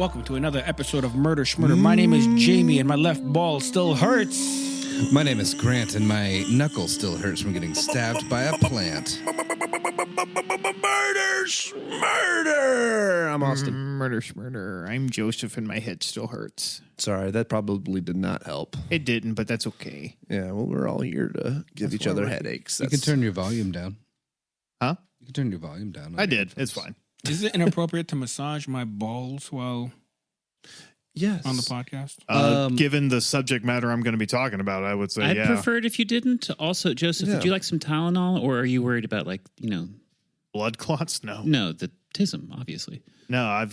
Welcome to another episode of Murder Schmurder. My name is Jamie, and my left ball still hurts. My name is Grant, and my knuckle still hurts from getting stabbed by a plant. Murder Schmurder! I'm Austin. Murder Schmurder. I'm Joseph, and my head still hurts. Sorry, that probably did not help. It didn't, but that's okay. Yeah, well, we're all here to give each other headaches. You can turn your volume down. Huh? You can turn your volume down. I did. It's fine. Is it inappropriate to massage my balls while Yes. on the podcast? Given the subject matter I'm going to be talking about, I would say, I'd prefer it if you didn't. Also, Joseph, Yeah. would you like some Tylenol, or are you worried about, Blood clots? No. no, the tism, obviously. No, I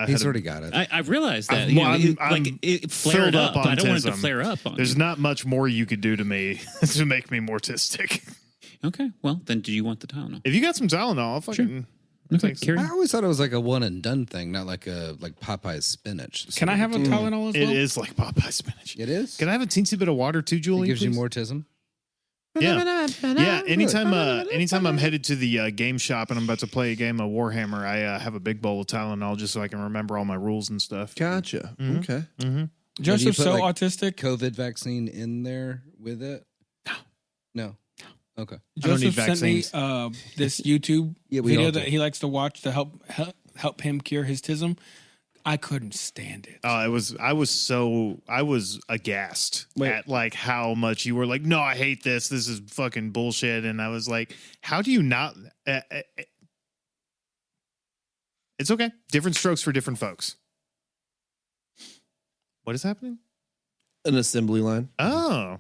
He's already got it. I realized that. I'm it flared filled up. up on I don't want it to tism. flare up on There's you. not much more you could do to me to make me mortistic. Okay, well, then do you want the Tylenol? If you got some Tylenol, I'll fucking... Okay, carry I on. always thought it was like a one and done thing, not like Popeye's spinach. Can I have a Tylenol as well? It is like Popeye spinach. It is. Can I have a teensy bit of water too, Julie? It gives you please? more tism. Yeah. Yeah, anytime I'm headed to the game shop and I'm about to play a game of Warhammer, I have a big bowl of Tylenol just so I can remember all my rules and stuff. Gotcha. Mhm. Okay. Mm-hmm. Joseph's put, so like, autistic. COVID vaccine in there with it? No. Okay. I don't need Joseph sent me vaccines. this YouTube Yeah, we video all that do. he likes to watch to help him cure his tism. I couldn't stand it. I was aghast at like how much you were like, no, I hate this. This is fucking bullshit. And I was like, how do you not? It's okay. Different strokes for different folks. What is happening? An assembly line. Oh,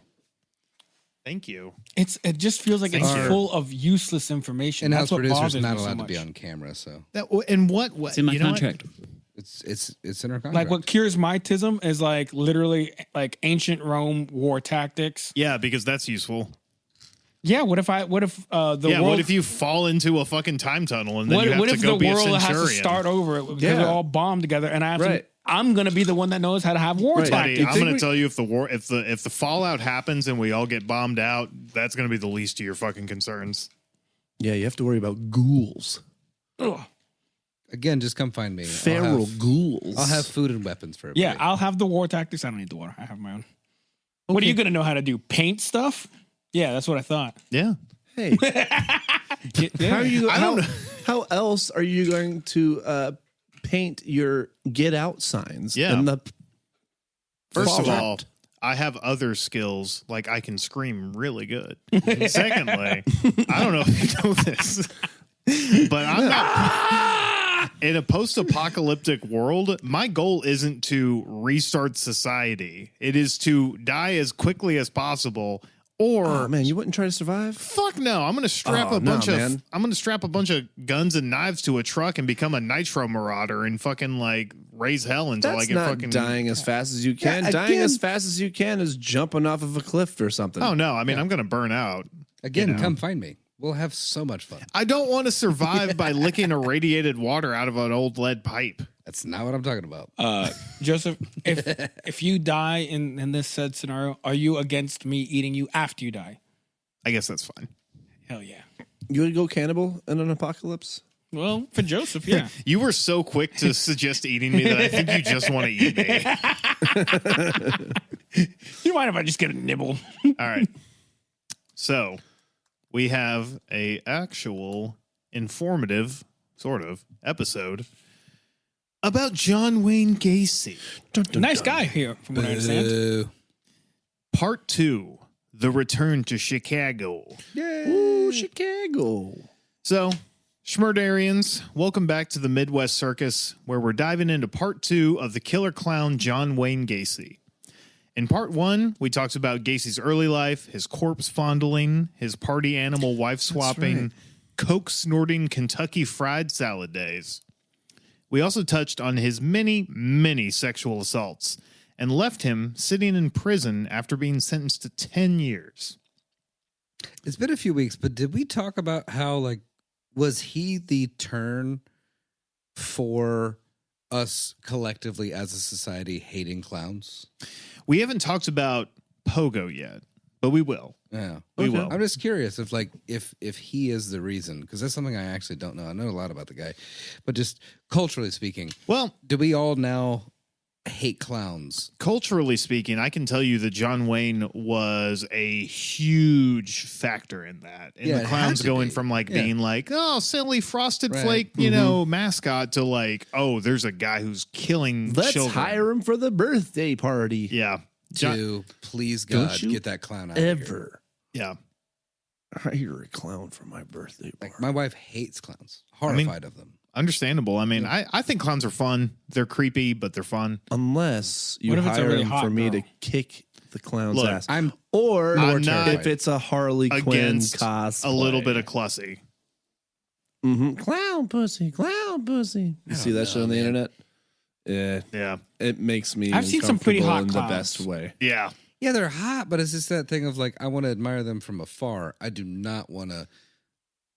thank you. It just feels like it's Thank you. full of useless information. In-house That's what producer's bothers not me so allowed to be much. on camera, so And what? It's in my you know what? contract. it's in our contract. Like what cures my tism is like literally like ancient Rome war tactics. Yeah, because that's useful. Yeah, what if the world? What if you fall into a fucking time tunnel and then you have what to if go the be a world has centurion? to start over because Yeah. they're all bombed together, and I have Right. I'm gonna be the one that knows how to have war Right. Buddy, tactics. I'm going to tell you if the fallout happens and we all get bombed out, that's going to be the least of your fucking concerns. Yeah, you have to worry about ghouls. Ugh. Again, just come find me. Feral ghouls. I'll have food and weapons for Yeah, everybody. I'll have the war tactics. I don't need the water. I have my own. What are you gonna know how to do? Paint stuff? Yeah, that's what I thought. Yeah. Hey, Yeah. how are you? I don't know. How else are you going to paint your get out signs? Yeah. In the First of fallout? all, I have other skills, like I can scream really good. Secondly, I don't know if you know this, but I'm not. In a post-apocalyptic world, my goal isn't to restart society. It is to die as quickly as possible. Or Oh man, you wouldn't try to survive? fuck no, I'm gonna strap Oh, a bunch no, of man. I'm gonna strap a bunch of guns and knives to a truck and become a nitro marauder and fucking like raise hell until I That's get not fucking dying as fast as you can. Yeah, dying again- as fast as you can is jumping off of a cliff or something. Oh no, I mean I'm gonna burn out. Again, you know. come find me. We'll have so much fun. I don't want to survive by licking irradiated water out of an old lead pipe. That's not what I'm talking about. Joseph, if you die in this said scenario, are you against me eating you after you die? I guess that's fine. Hell yeah. You would go cannibal in an apocalypse? Well, for Joseph, yeah. You were so quick to suggest eating me that I think you just want to eat me. You mind if I just get a nibble? All right. So we have a actual informative sort of episode about John Wayne Gacy. Dun, dun, Nice dun. guy here, from what I understand. Boo. Part 2, The Return to Chicago. Ooh, Chicago. So, Schmurdarians, welcome back to the Midwest Circus, where we're diving into part 2 of the killer clown John Wayne Gacy. In part 1, we talked about Gacy's early life, his corpse fondling, his party animal wife swapping, right. coke snorting Kentucky fried salad days. We also touched on his many, many sexual assaults and left him sitting in prison after being sentenced to 10 years. It's been a few weeks, but did we talk about how, was he the turn for us collectively as a society hating clowns? We haven't talked about Pogo yet. but we will. Yeah. We will. I'm just curious if he is the reason, because that's something I actually don't know. I know a lot about the guy, but just culturally speaking, Well, do we all now hate clowns? culturally speaking, I can tell you that John Wayne was a huge factor in that. And Yeah, the it clowns had to going be. from like Yeah. being like, oh, silly frosted Right. flake, mascot to like, oh, there's a guy who's killing Let's children. hire him for the birthday party. Yeah. John, To please Don't God, you get that clown out of here. Ever yeah. hire a clown for my birthday party? Like my wife hates clowns, horrified of them. Understandable. I mean, I think clowns are fun. They're creepy, but they're fun. Unless you What if it's a hire really him hot for me girl? to kick the clown's Look, ass. I'm Or I'm if not it's a Harley Quinn Against cosplay. a little bit of Clussy. Clown pussy, clown pussy. You see that shit on the internet? Yeah, Yeah. it makes me I've seen some pretty uncomfortable hot in the clowns. best way. Yeah. yeah, they're hot, but it's just that thing of like I want to admire them from afar. I do not want to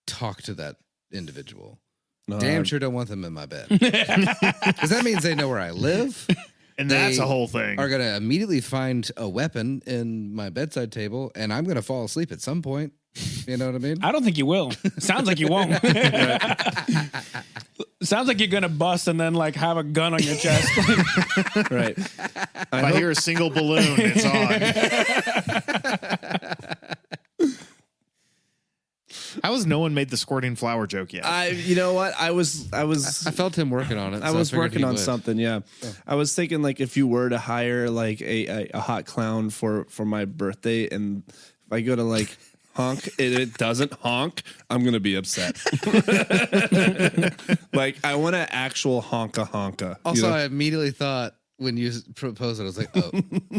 talk to that individual. No, Damn sure don't want them in my bed, because that means they know where I live. And that's They a whole thing. Are gonna immediately find a weapon in my bedside table, and I'm gonna fall asleep at some point. You know what I mean? I don't think you will. Sounds like you won't. Sounds like you're gonna bust and then like have a gun on your chest. right. If I hear a single balloon, it's on. How has no one made the squirting flower joke yet? You know what? I was I felt him working on it. I so was figured working he on would. something. Yeah. I was thinking like if you were to hire like a hot clown for my birthday, and if I go to like honk and it doesn't honk, I'm gonna be upset. Like I want an actual honka. Also, I immediately thought when you proposed it, I was like, oh,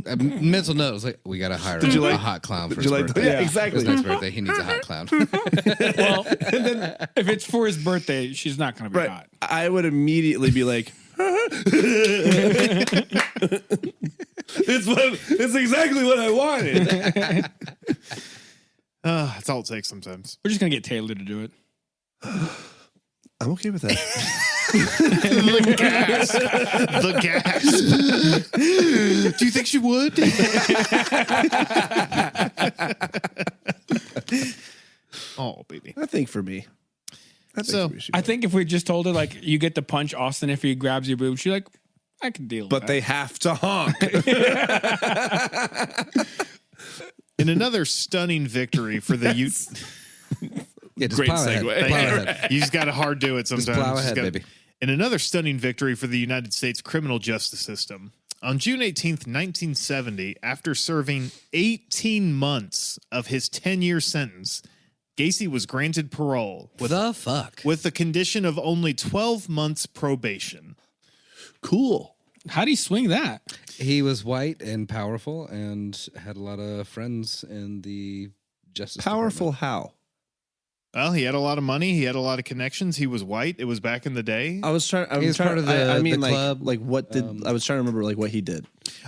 a mental note. I was like, we got to hire a hot clown for his birthday. Yeah, exactly. His next birthday, he needs a hot clown. Well, and then if it's for his birthday, she's not gonna be Right. hot. I would immediately be like, it's exactly what I wanted. That's all it takes sometimes. We're just gonna get Taylor to do it. I'm okay with that. The gas. The gas. Do you think she would? Oh, baby. I think for me. So, I think if we just told her like you get to punch Austin if he grabs your boob, she's like, I can deal. But with they have to honk. in another stunning victory for the Yeah, just Great plow ahead. segue. Plow ahead. you just got to hard do it sometimes. plow You ahead, gotta- baby. In another stunning victory for the United States criminal justice system, on June 18th, 1970, after serving 18 months of his 10-year sentence, Gacy was granted parole The fuck? with the condition of only 12 months probation. Cool. that. How do you swing that? He was white and powerful and had a lot of friends in the justice Powerful how? Well, he had a lot of money. He had a lot of connections. He was white. It was back in the day. I was trying. I He was was trying. part of the- I mean, the like, club, like what did I was trying to remember? Like what he did.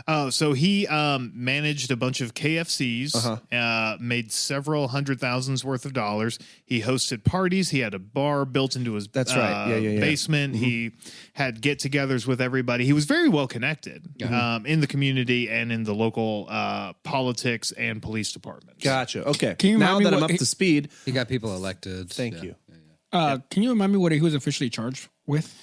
Oh, so he managed a bunch of KFCs, made several $100,000s worth of dollars. He hosted parties. He had a bar built into his That's right. Yeah. basement. He had get-togethers with everybody. He was very well connected in the community and in the local politics and police departments. Gotcha. Okay. Can you now remind me that I'm what up he- to speed, He got people elected. thank Yeah. you. Can you remind me what he was officially charged with?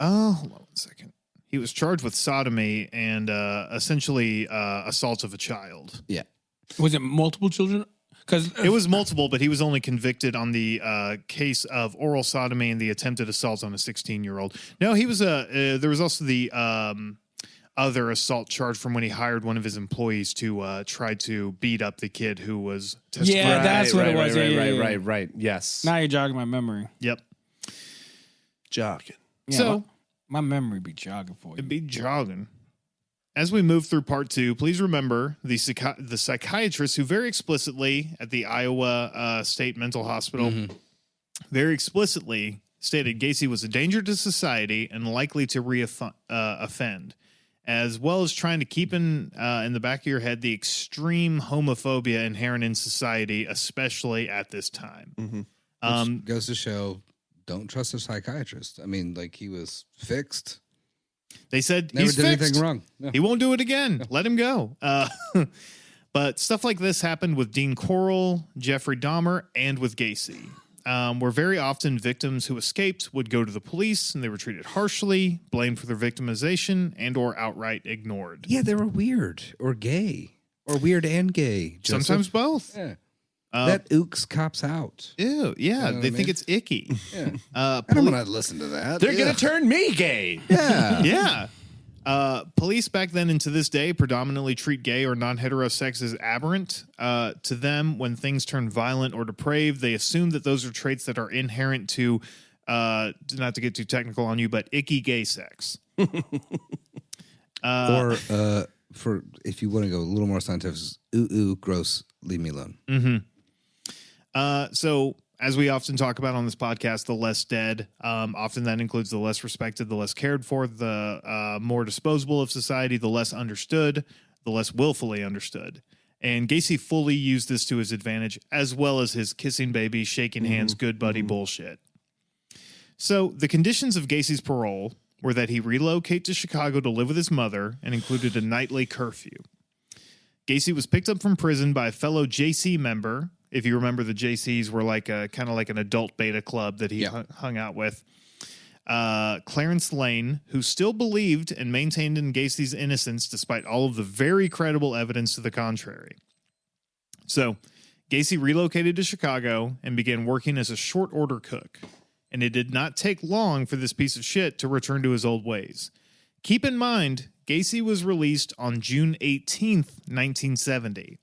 Oh, hold on 1 second. He was charged with sodomy and essentially assault of a child. Yeah. Was it multiple children? Because It was multiple, but he was only convicted on the case of oral sodomy and the attempted assault on a 16-year-old. No, he was there was also the other assault charge from when he hired one of his employees to try to beat up the kid who was testifying. Yeah, that's what it was. Yeah. Right. Yes. Now you're jogging my memory. Yep. Jogging. Yeah, So- my memory be jogging for you. It'd be jogging. As we move through part 2, please remember the psychiatrist who very explicitly at the Iowa State Mental Hospital very explicitly stated Gacy was a danger to society and likely to offend, as well as trying to keep in the back of your head the extreme homophobia inherent in society, especially at this time. Which goes to show, don't trust a psychiatrist. I mean, like he was fixed. They said Never he's did fixed. anything wrong. Yeah. He won't do it again. Let him go. But stuff like this happened with Dean Corll, Jeffrey Dahmer, and with Gacy. Where very often victims who escaped would go to the police and they were treated harshly, blamed for their victimization, and or outright ignored. Yeah, they were weird or gay or weird and gay. Joseph. Sometimes both. Yeah. That ooks cops out. Ew, yeah, You know what they I think mean? it's icky. Yeah. I don't want to listen to that. They're going to turn me gay. Yeah. Yeah. Police back then and to this day predominantly treat gay or non-hetero sex as aberrant. To them, when things turn violent or depraved, they assume that those are traits that are inherent to, not to get too technical on you, but icky gay sex. Or for if you want to go a little more scientific, ooh, gross, leave me alone. So as we often talk about on this podcast, the less dead, often that includes the less respected, the less cared for, the more disposable of society, the less understood, the less willfully understood. And Gacy fully used this to his advantage, as well as his kissing baby, shaking hands, good buddy bullshit. So the conditions of Gacy's parole were that he relocate to Chicago to live with his mother and included a nightly curfew. Gacy was picked up from prison by a fellow JC member. If you remember, the JCs were like a kind of like an adult beta club that he hung out with. Clarence Lane, who still believed and maintained in Gacy's innocence despite all of the very credible evidence to the contrary. So Gacy relocated to Chicago and began working as a short order cook. And it did not take long for this piece of shit to return to his old ways. Keep in mind, Gacy was released on June 18th, 1970.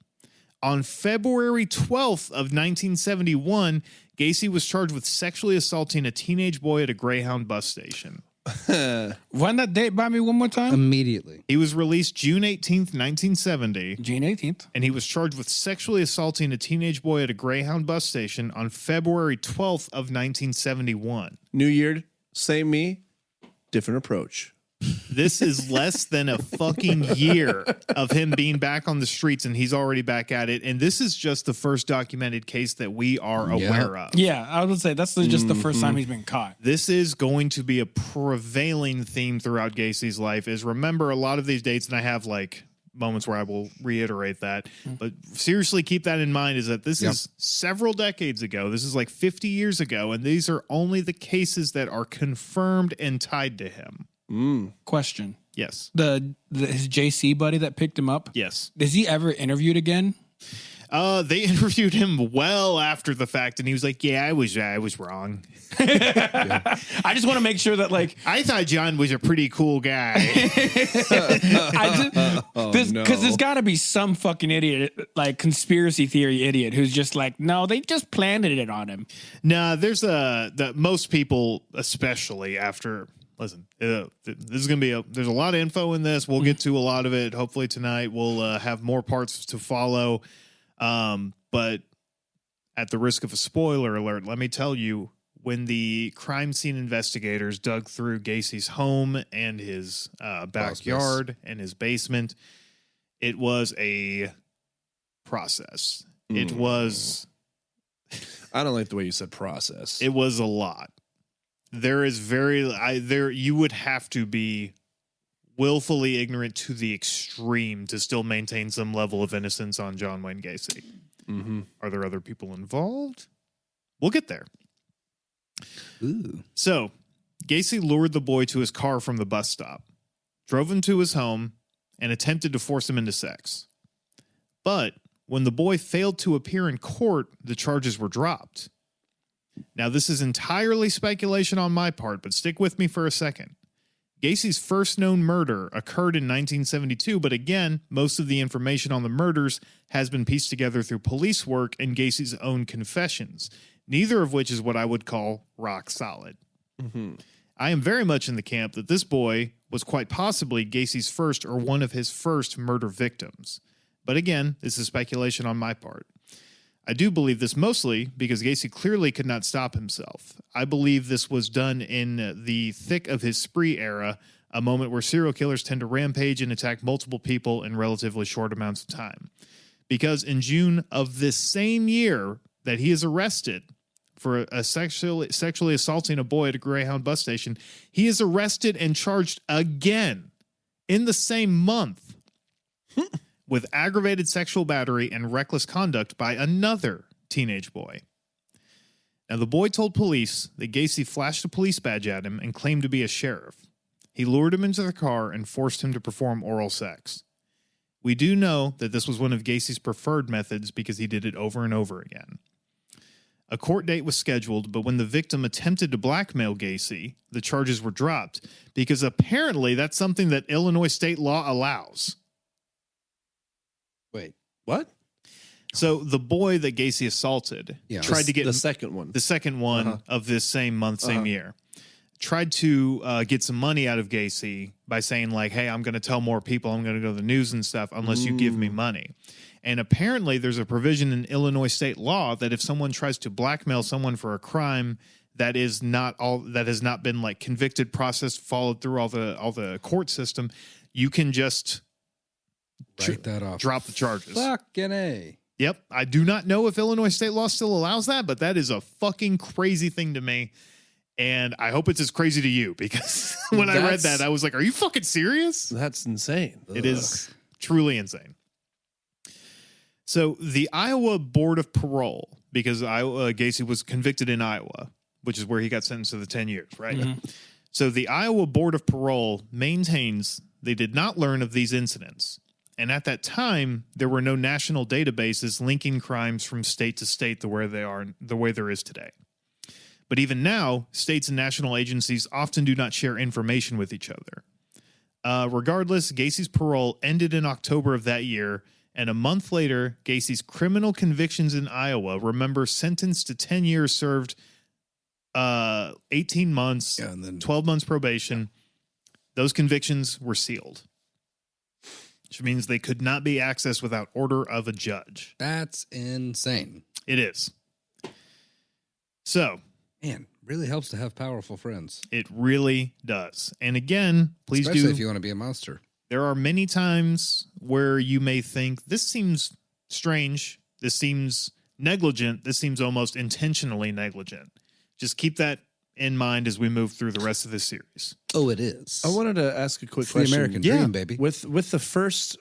On February 12th of 1971, Gacy was charged with sexually assaulting a teenage boy at a Greyhound bus station. Run that date by me one more time. Immediately. He was released June 18th, 1970, June 18th. and he was charged with sexually assaulting a teenage boy at a Greyhound bus station on February 12th of 1971. New Year, same me, different approach. This is less than a fucking year of him being back on the streets, and he's already back at it. And this is just the first documented case that we are aware of. Yeah, I would say that's just the first time he's been caught. This is going to be a prevailing theme throughout Gacy's life. Is remember a lot of these dates, and I have like moments where I will reiterate that. But seriously, keep that in mind, is that this is several decades ago. This is like 50 years ago, and these are only the cases that are confirmed and tied to him. Question: Yes. His JC buddy that picked him up. Yes. Is he ever interviewed again? They interviewed him well after the fact, and he was like, "Yeah, I was wrong. I just want to make sure that like I thought John was a pretty cool guy." because there's got to be some fucking idiot, like conspiracy theory idiot, who's just like, no, they just planted it on him. Nah, there's most people, especially after. Listen, this is going to be there's a lot of info in this. We'll get to a lot of it. Hopefully tonight we'll have more parts to follow. But at the risk of a spoiler alert, let me tell you, when the crime scene investigators dug through Gacy's home and his backyard and his basement, it was a process. It was. I don't like the way you said process. It was a lot. There is you would have to be willfully ignorant to the extreme to still maintain some level of innocence on John Wayne Gacy. Are there other people involved? We'll get there. Ooh. So Gacy lured the boy to his car from the bus stop, drove him to his home, and attempted to force him into sex. But when the boy failed to appear in court, the charges were dropped. Now, this is entirely speculation on my part, but stick with me for a second. Gacy's first known murder occurred in 1972, but again, most of the information on the murders has been pieced together through police work and Gacy's own confessions, neither of which is what I would call rock solid. I am very much in the camp that this boy was quite possibly Gacy's first or one of his first murder victims. But again, this is speculation on my part. I do believe this mostly because Gacy clearly could not stop himself. I believe this was done in the thick of his spree era, a moment where serial killers tend to rampage and attack multiple people in relatively short amounts of time. Because in June of this same year that he is arrested for sexually assaulting a boy at a Greyhound bus station, he is arrested and charged again in the same month with aggravated sexual battery and reckless conduct by another teenage boy. Now, the boy told police that Gacy flashed a police badge at him and claimed to be a sheriff. He lured him into the car and forced him to perform oral sex. We do know that this was one of Gacy's preferred methods because he did it over and over again. A court date was scheduled, but when the victim attempted to blackmail Gacy, the charges were dropped because apparently that's something that Illinois state law allows. Wait, What? So the boy that Gacy assaulted tried to get the second one. the second one of this same month, same year. Tried to get some money out of Gacy by saying like, hey, I'm going to tell more people, I'm going to go to the news and stuff unless you give me money. And apparently there's a provision in Illinois state law that if someone tries to blackmail someone for a crime that has not been like convicted, processed, followed through all the court system, you can just write that off. drop the charges. Fucking A. Yep. I do not know if Illinois state law still allows that, but that is a fucking crazy thing to me. And I hope it's as crazy to you because when I read that, I was like, are you fucking serious? That's insane. It is truly insane. So the Iowa Board of Parole, because Gacy was convicted in Iowa, which is where he got sentenced to the 10 years, right? Mm-hmm. So the Iowa Board of Parole maintains they did not learn of these incidents. And at that time, there were no national databases linking crimes from state to state the way there is today. But even now, states and national agencies often do not share information with each other. Regardless, Gacy's parole ended in October of that year, and a month later, Gacy's criminal convictions in Iowa, remember, sentenced to 10 years served, 18 months, and then 12 months probation, those convictions were sealed, which means they could not be accessed without order of a judge. That's insane. It is. So, Man, really helps to have powerful friends. it really does. And again, please Especially do. if you want to be a monster. There are many times where you may think, this seems strange. This seems negligent. This seems almost intentionally negligent. Just keep that in mind as we move through the rest of this series. Oh, it is. I wanted to ask a quick It's the question. American Yeah. dream, baby. With the first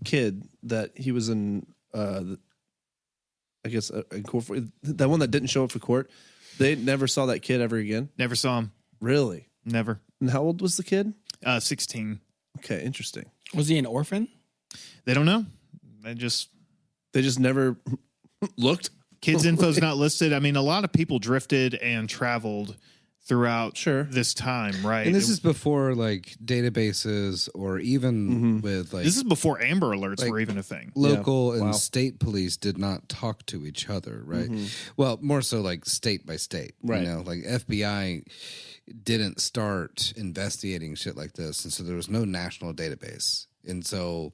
kid that he was in, I guess in court for, that one that didn't show up for court, they never saw that kid ever again. Never saw him. Really? Never. And how old was the kid? 16. Okay, interesting. Was he an orphan? They don't know. They just never looked. Kids' info's not listed. I mean, a lot of people drifted and traveled throughout this time, right? And this is before like databases or even with like This is before Amber Alerts like, were even a thing. local and Wow. state police did not talk to each other, right? Well, more so like state by state, Right. You know, like FBI didn't start investigating shit like this, and so there was no national database. And so,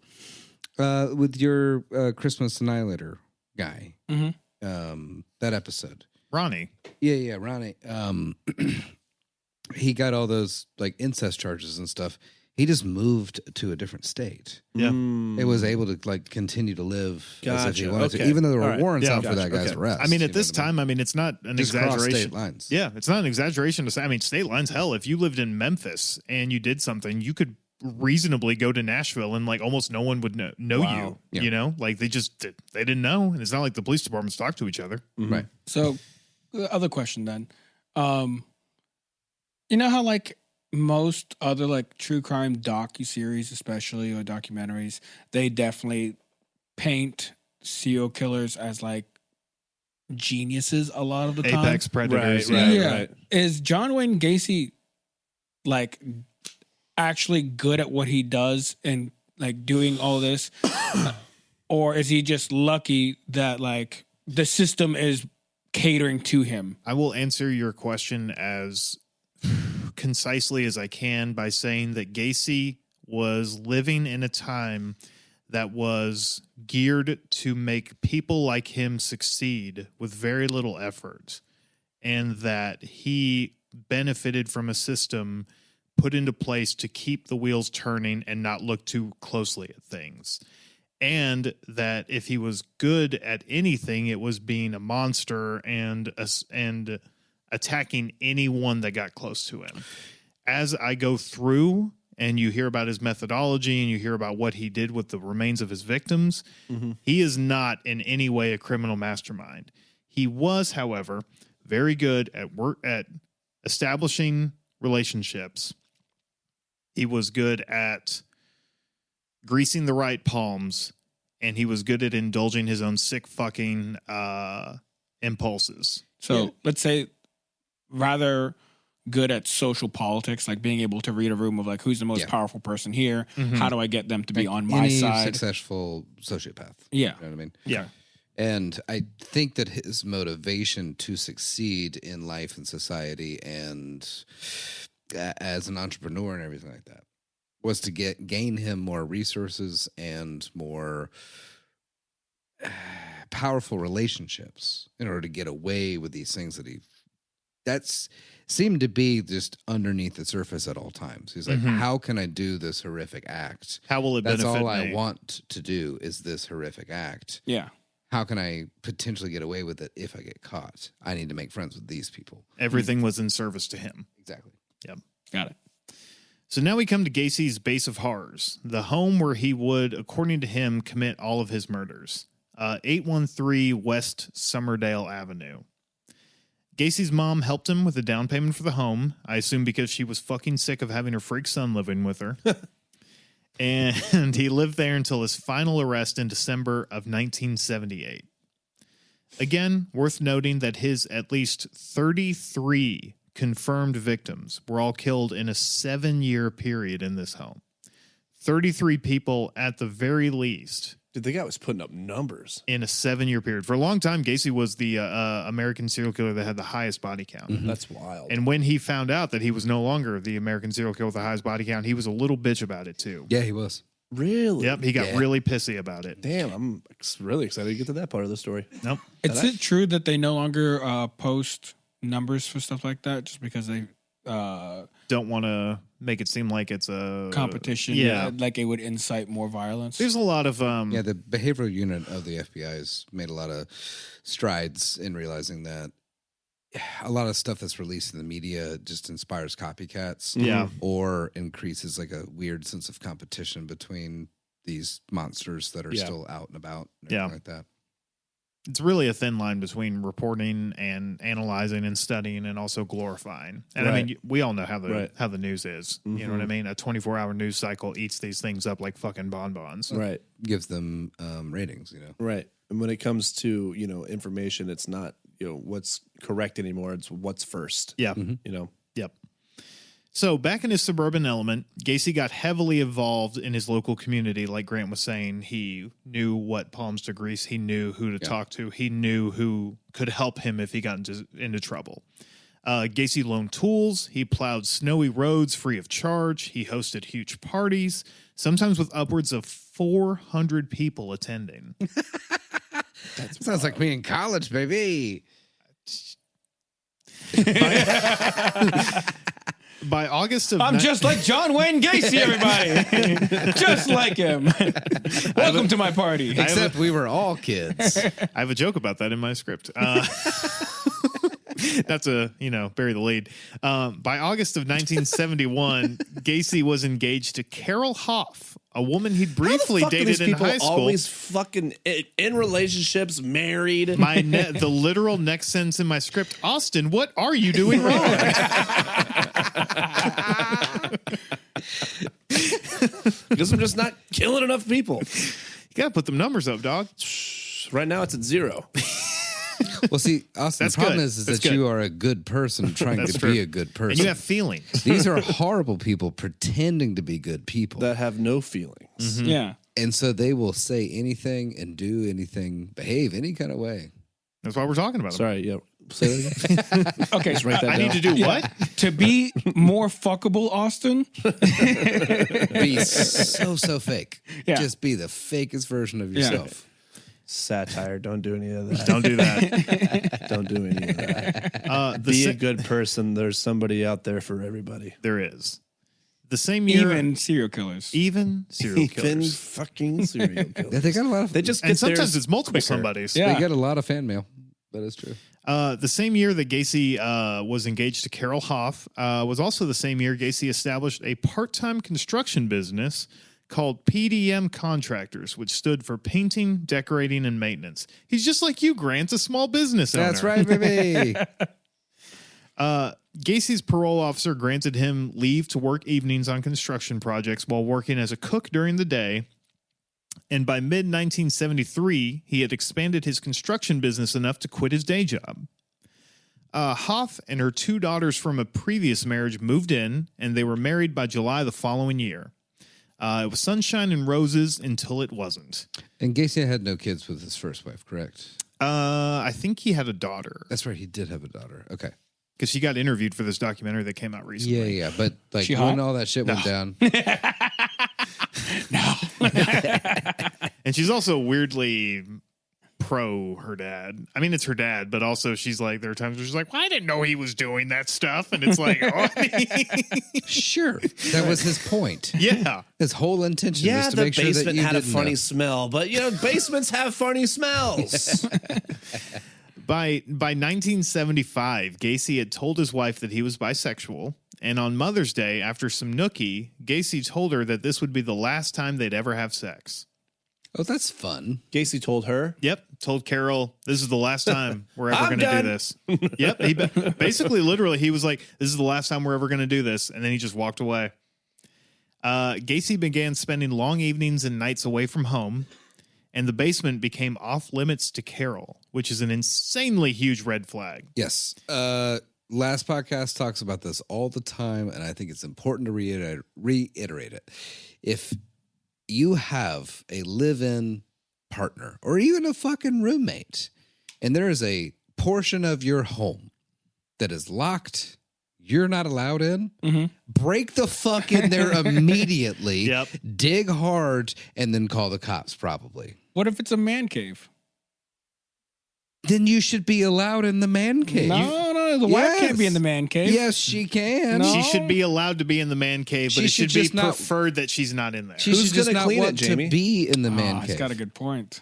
with your Christmas Annihilator guy, that episode, Ronnie. yeah, Ronnie, he got all those like incest charges and stuff. He just moved to a different state. Yeah. It was able to like continue to live as if he Gotcha. wanted to, Okay. even though there were All right. warrants Yeah. out for that Gotcha. guy's Okay. arrest. I mean, you at know this what I mean? time, I mean, it's not an Just cross exaggeration. state lines. Yeah, it's not an exaggeration to say. I mean, state lines, hell, if you lived in Memphis and you did something, you could reasonably go to Nashville and like almost no one would know Wow. you, Yeah. you know, like they didn't know. And it's not like the police departments talk to each other. Right. So, the other question then. You know how like most other like true crime docu-series, especially or documentaries, they definitely paint serial killers as like geniuses a lot of the time. Apex predators. Right, yeah. right. Is John Wayne Gacy like actually good at what he does and like doing all this? Or is he just lucky that like the system is catering to him? I will answer your question as concisely as I can by saying that Gacy was living in a time that was geared to make people like him succeed with very little effort, and that he benefited from a system put into place to keep the wheels turning and not look too closely at things. And that if he was good at anything, it was being a monster and attacking anyone that got close to him. As I go through and you hear about his methodology and you hear about what he did with the remains of his victims, he is not in any way a criminal mastermind. He was, however, very good at establishing relationships. He was good at greasing the right palms, and he was good at indulging his own sick fucking impulses. So let's say rather good at social politics, like being able to read a room of like, who's the most powerful person here? How do I get them to be on my Any side? successful sociopath. Yeah. You know what I mean? Yeah. And I think that his motivation to succeed in life and society and as an entrepreneur and everything like that was to gain him more resources and more powerful relationships in order to get away with these things that's seemed to be just underneath the surface at all times. He's like, how can I do this horrific act? How will it That's benefit all me? I want to do is this horrific act. Yeah. How can I potentially get away with it if I get caught? I need to make friends with these people. Everything was in service to him. Exactly. Yep. Got it. So now we come to Gacy's base of horrors, the home where he would, according to him, commit all of his murders. 813 West Summerdale Avenue. Gacy's mom helped him with the down payment for the home, I assume because she was fucking sick of having her freak son living with her. And he lived there until his final arrest in December of 1978. Again, worth noting that his at least 33 confirmed victims were all killed in a 7-year period in this home. 33 people at the very least. Dude, the guy was putting up numbers. In a 7-year period. For a long time, Gacy was the American serial killer that had the highest body count. That's wild. And when he found out that he was no longer the American serial killer with the highest body count, he was a little bitch about it too. Yeah, he was. Really? Yep, he got really pissy about it. Damn, I'm really excited to get to that part of the story. Nope. Is it true that they no longer post numbers for stuff like that just because they Don't want to make it seem like it's a competition? Yeah. Like it would incite more violence. There's a lot of Yeah, the behavioral unit of the FBI has made a lot of strides in realizing that a lot of stuff that's released in the media just inspires copycats. Yeah. Or increases like a weird sense of competition between these monsters that are still out and about and everything like that. It's really a thin line between reporting and analyzing and studying and also glorifying. And I mean, we all know how the news is. You know what I mean? A 24-hour news cycle eats these things up like fucking bonbons. Right. Gives them ratings, you know. Right. And when it comes to, information, it's not, what's correct anymore. It's what's first. Yeah. Yep. So back in his suburban element, Gacy got heavily involved in his local community. Like Grant was saying, he knew what palms to grease. He knew who to talk to. He knew who could help him if he got into trouble. Gacy loaned tools. He plowed snowy roads free of charge. He hosted huge parties, sometimes with upwards of 400 people attending. That sounds like me in college, baby. By August of... I'm just like John Wayne Gacy, everybody. Just like him. Welcome to my party. Except we were all kids. I have a joke about that in my script. That's bury the lead. By August of 1971, Gacy was engaged to Carol Hoff, a woman he'd briefly dated in high school. Always fucking in relationships, married. The literal next sentence in my script, Austin, what are you doing wrong? Because I'm just not killing enough people. You gotta put them numbers up, dog. Right now, it's at 0. Well, see, Austin, That's the problem good. is That's that good. you are a good person trying That's to true. be a good person. And you have feelings. These are horrible people pretending to be good people. That have no feelings. Yeah. And so they will say anything and do anything, behave any kind of way. That's why we're talking about them. Sorry, yeah. Say that again. Okay. Just write that I down. need to do what? To be more fuckable, Austin. Be so fake. Yeah. Just be the fakest version of yourself. Satire. Don't do any of that. Don't do that. Don't do any of that. Be a good person. There's somebody out there for everybody. There is. The same year, Even serial killers. even serial Even killers. fucking serial killers. Yeah, they got a lot of. They just And get sometimes theirs it's multiple quicker. somebodies. Yeah. They get a lot of fan mail. That is true. The same year that Gacy was engaged to Carol Hoff was also the same year Gacy established a part-time construction business called PDM Contractors, which stood for Painting, Decorating, and Maintenance. He's just like you, Grant, a small business owner. That's right, baby. Gacy's parole officer granted him leave to work evenings on construction projects while working as a cook during the day. And by mid-1973, he had expanded his construction business enough to quit his day job. Hoff and her 2 daughters from a previous marriage moved in, and they were married by July the following year. It was sunshine and roses until it wasn't. And Gacy had no kids with his first wife, correct? I think he had a daughter. That's right. He did have a daughter. Okay. Because she got interviewed for this documentary that came out recently. Yeah. But like She when hot? all that shit went down, And she's also weirdly pro her dad. I mean, it's her dad, but also she's like, there are times where she's like, well, I didn't know he was doing that stuff. And it's like, oh, sure, that was his point. yeah. His whole intention Yeah, was to the make sure that basement you had a didn't funny know. smell, but basements have funny smells. By 1975, Gacy had told his wife that he was bisexual. And on Mother's Day, after some nookie, Gacy told her that this would be the last time they'd ever have sex. Oh, that's fun. Gacy told her. Yep. Told Carol, this is the last time we're ever I'm going to do done. this. Yep. He basically, literally, he was like, this is the last time we're ever going to do this. And then he just walked away. Gacy began spending long evenings and nights away from home. And the basement became off limits to Carol, which is an insanely huge red flag. Yes. Last podcast talks about this all the time, and I think it's important to reiterate it. If you have a live-in partner or even a fucking roommate, and there is a portion of your home that is locked, you're not allowed in, break the fuck in there immediately, Yep. dig hard, and then call the cops probably. What if it's a man cave? Then you should be allowed in the man cave. No, the wife can't be in the man cave. Yes, she can. No. She should be allowed to be in the man cave, but She it should should be just not- preferred that she's not in there. She Who's should just gonna not clean it, want to Jamie? be in the man Oh, cave. he's got a good point.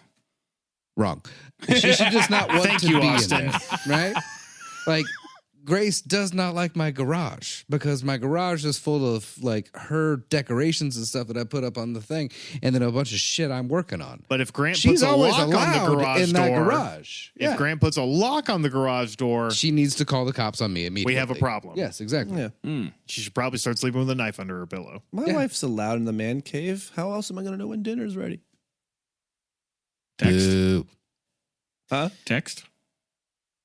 Wrong. She should just not want Thank to you, be Austin. in there, right? Like, Grace does not like my garage because my garage is full of like her decorations and stuff that I put up on the thing, and then a bunch of shit I'm working on. But if Grant She's puts a always lock on allowed the garage in that door, garage. if Yeah. Grant puts a lock on the garage door, She needs to call the cops on me immediately. we have a problem. Yes, exactly. Yeah. She should probably start sleeping with a knife under her pillow. My wife's allowed in the man cave. How else am I going to know when dinner's ready? Text. Boo. Huh? Text.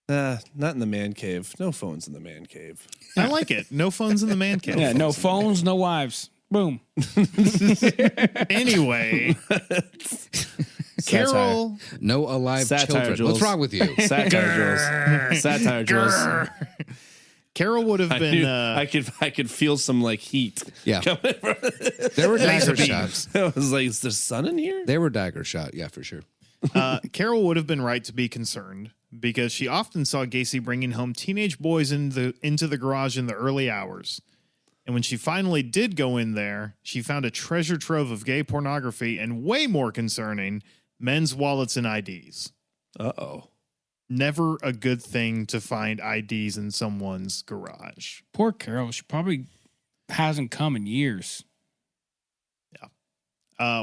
Not in the man cave. No phones in the man cave. I like it. No phones in the man cave. Yeah, no phones, no wives. Boom. Anyway, Carol. No alive Satire, children. Jules. What's wrong with you? Satire, Jules. Satire, Jules. Carol would have been. I could feel some like heat. Yeah. coming from There were Laser dagger beams. shots. I was like, is there sun in here? They were dagger shot. Yeah, for sure. Carol would have been right to be concerned because she often saw Gacy bringing home teenage boys into the garage in the early hours. And when she finally did go in there, she found a treasure trove of gay pornography and, way more concerning, men's wallets and IDs. Uh-oh. Never a good thing to find IDs in someone's garage. Poor Carol. She probably hasn't come in years.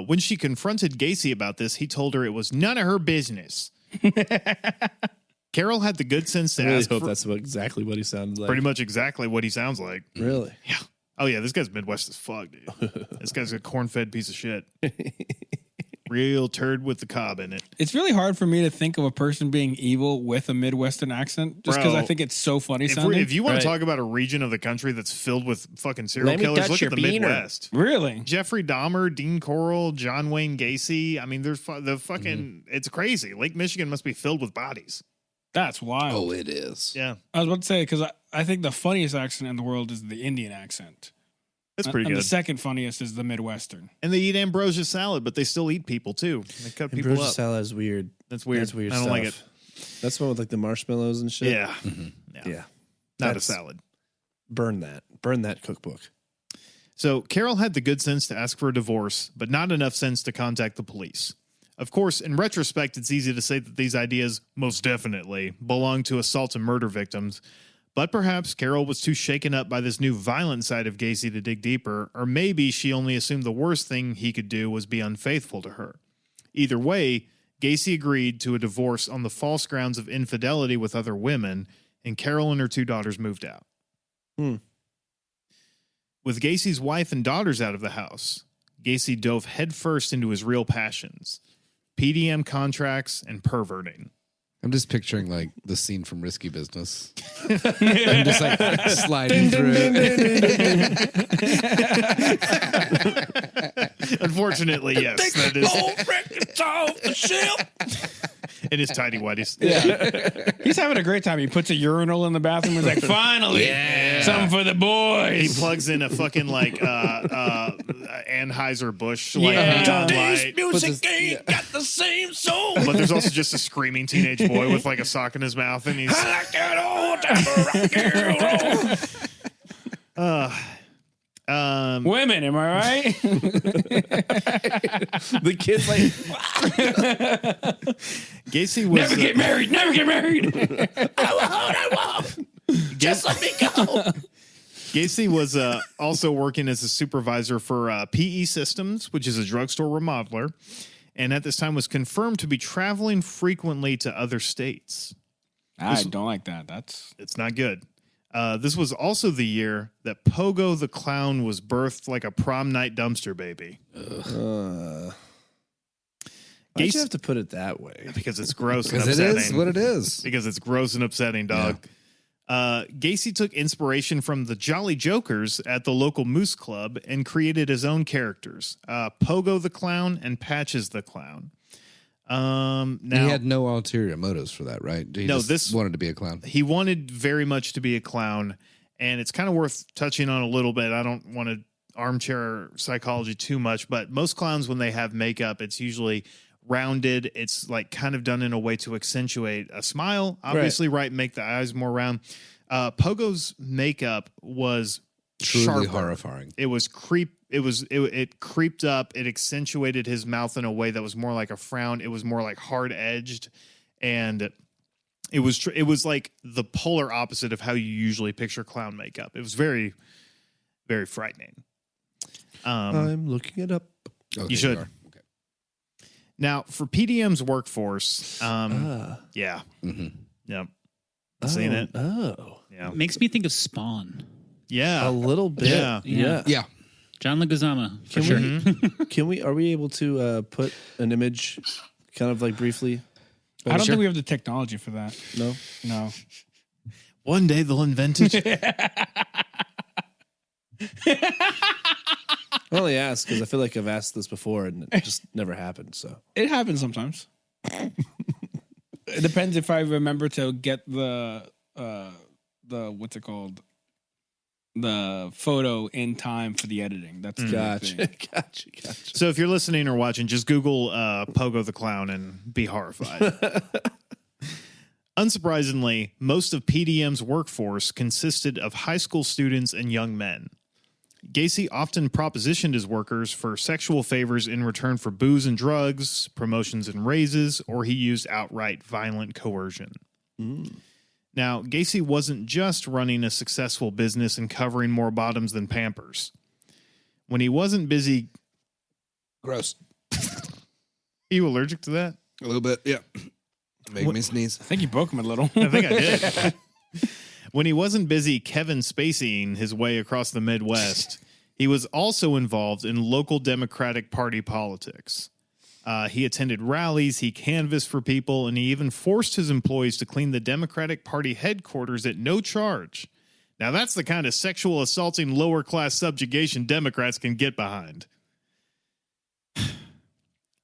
When she confronted Gacy about this, he told her it was none of her business. Carol had the good sense to I really ask hope for that's exactly what he sounded like. pretty much exactly what he sounds like. Really? Yeah. Oh, yeah, this guy's Midwest as fuck, dude. This guy's a corn-fed piece of shit. Real turd with the cob in it. It's really hard for me to think of a person being evil with a Midwestern accent just because Bro, I think it's so funny If sounding. you want Right. to talk about a region of the country that's filled with fucking serial Let me killers, touch look your at the beaner. Midwest. Really? Jeffrey Dahmer, Dean Corll, John Wayne Gacy. I mean, there's the fucking, it's crazy. Lake Michigan must be filled with bodies. That's wild. Oh, it is. Yeah, I was about to say, because I think the funniest accent in the world is the Indian accent. that's pretty And good. the second funniest is the Midwestern. And they eat ambrosia salad, but they still eat people too. They cut people Ambrosia up. salad is weird. That's weird. That's weird I don't stuff. like it. That's the one with like the marshmallows and shit. Yeah. Yeah. Not a That's- salad. Burn that. Burn that cookbook. So Carol had the good sense to ask for a divorce, but not enough sense to contact the police. Of course, in retrospect, it's easy to say that these ideas most definitely belong to assault and murder victims, but perhaps Carol was too shaken up by this new violent side of Gacy to dig deeper, or maybe she only assumed the worst thing he could do was be unfaithful to her. Either way, Gacy agreed to a divorce on the false grounds of infidelity with other women, and Carol and her 2 daughters moved out. With Gacy's wife and daughters out of the house, Gacy dove headfirst into his real passions, PDM contracts and perverting. I'm just picturing like the scene from Risky Business. I'm just like sliding through. Unfortunately, yes. That is in his tidy whities. Yeah. He's having a great time. He puts a urinal in the bathroom and is like, finally, something for the boys. He plugs in a fucking like Anheuser-Busch like Yeah. neon Today's light. music ain't got the same soul. But there's also just a screaming teenage boy with like a sock in his mouth, and he's I like that old type of rock and roll. Women, am I right? The kid's like, Gacy was Never get married. Never get married. I won't. Just let me go. Gacy was also working as a supervisor for PE Systems, which is a drugstore remodeler, and at this time was confirmed to be traveling frequently to other states. I don't like that. It's not good. This was also the year that Pogo the Clown was birthed like a prom night dumpster baby. why'd you have to put it that way? Because it's gross and Because it upsetting. is what it is. Because it's gross and upsetting, dog. Gacy took inspiration from the Jolly Jokers at the local Moose Club and created his own characters, Pogo the Clown and Patches the Clown. Now He had no ulterior motives for that, right? He just wanted to be a clown. he wanted very much to be a clown, and it's kind of worth touching on a little bit. I don't want to armchair psychology too much, but most clowns, when they have makeup, it's usually rounded. It's like kind of done in a way to accentuate a smile, obviously, right? Make the eyes more round. Pogo's makeup was Truly sharper. horrifying. It was it creeped up. It accentuated his mouth in a way that was more like a frown. It was more like hard edged, and it was like the polar opposite of how you usually picture clown makeup. It was very, very frightening. I'm looking it up. Okay, You should. are. Okay. Now, for PDM's workforce, yeah, yep, seen it, Oh, yeah, Makes me think of Spawn. yeah, a little bit. Yeah. Yeah. John Leguizamo, for sure. Are we able to put an image kind of like briefly? I don't think we have the technology for that. No? No. One day they'll invent it. I only ask because I feel like I've asked this before and it just never happened. So It happens sometimes. It depends if I remember to get the what's it called? The photo in time for the editing. That's the gotcha. thing. Gotcha. So if you're listening or watching, just Google Pogo the Clown and be horrified. Unsurprisingly, most of PDM's workforce consisted of high school students and young men. Gacy often propositioned his workers for sexual favors in return for booze and drugs, promotions and raises, or he used outright violent coercion. Now, Gacy wasn't just running a successful business and covering more bottoms than Pampers. When he wasn't busy... Gross. You allergic to that? A little bit. Yeah. Make me sneeze. I think you broke him a little. I think I did. When he wasn't busy Kevin Spaceying his way across the Midwest, he was also involved in local Democratic Party politics. He attended rallies, he canvassed for people, and he even forced his employees to clean the Democratic Party headquarters at no charge. Now, that's the kind of sexual assaulting lower-class subjugation Democrats can get behind.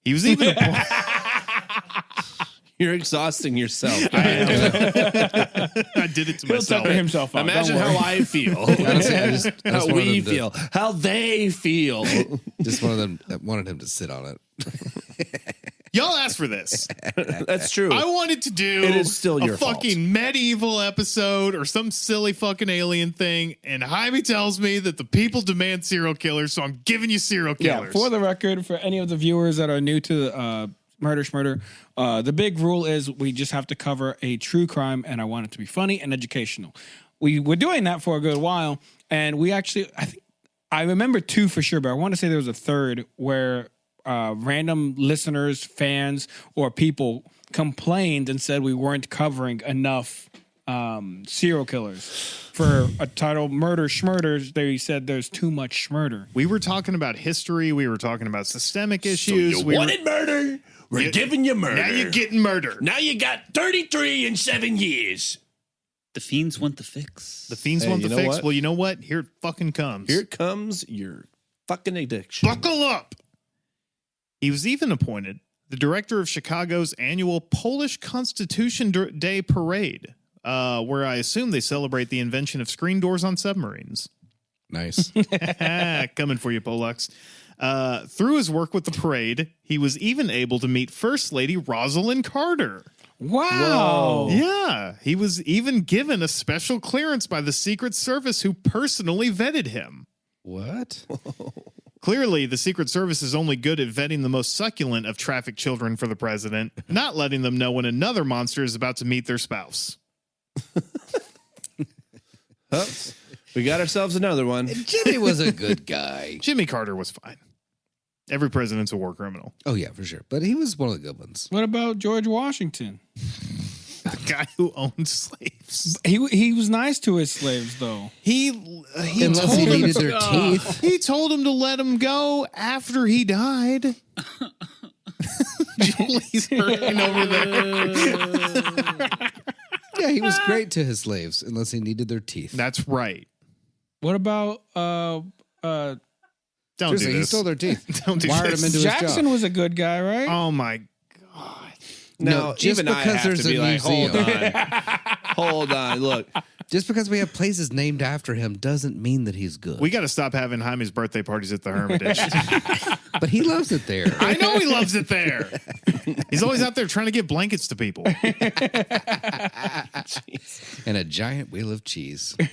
He was even... You're exhausting yourself. I did it to He'll myself. tucker himself out. Imagine Don't worry. how I feel. Honestly, I just How wanted we him to- feel. How they feel. Just wanted him to sit on it. Y'all asked for this. That's true. I wanted to do It is still a your fault. fucking medieval episode or some silly fucking alien thing, and Jaime tells me that the people demand serial killers, so I'm giving you serial Yeah, killers. for the record, for any of the viewers that are new to Schmurder. The big rule is we just have to cover a true crime, and I want it to be funny and educational. We were doing that for a good while, and we actually, I remember 2 for sure, but I want to say there was a third where random listeners, fans, or people complained and said we weren't covering enough serial killers. For a title, Murder Schmurders, they said there's too much schmurder. We were talking about history. We were talking about systemic issues. So you we wanted murder? We're giving you murder. Now you're getting murder. Now you got 33 in 7 years. The fiends want the fix. The fiends Hey, want the you know fix. what? Well, you know what? Here it fucking comes. Here comes your fucking addiction. Buckle up. He was even appointed the director of Chicago's annual Polish Constitution Day Parade, where I assume they celebrate the invention of screen doors on submarines. Nice. Coming for you, Polacks. Through his work with the parade, he was even able to meet First Lady Rosalind Carter. Wow. Yeah, he was even given a special clearance by the Secret Service, who personally vetted him. What? Clearly, the Secret Service is only good at vetting the most succulent of trafficked children for the president, not letting them know when another monster is about to meet their spouse. Huh? We got ourselves another one. Jimmy was a good guy. Jimmy Carter was fine. Every president's a war criminal. Oh, yeah, for sure. But he was one of the good ones. What about George Washington? The guy who owned slaves. He was nice to his slaves, though. He Unless told he him needed their teeth. He told him to let him go after he died. Julie's hurting over there. Yeah, he was great to his slaves, unless he needed their teeth. That's right. What about Don't Seriously, do he this. stole their teeth. Don't do Wired this. him into his Jackson job. was a good guy, right? Oh my. Now, just even I because have there's to be a like, hold museum. on. Hold on. Look, Just because we have places named after him doesn't mean that he's good. We got to stop having Jaime's birthday parties at the Hermitage. But he loves it there. I know he loves it there. He's always out there trying to give blankets to people. And a giant wheel of cheese. I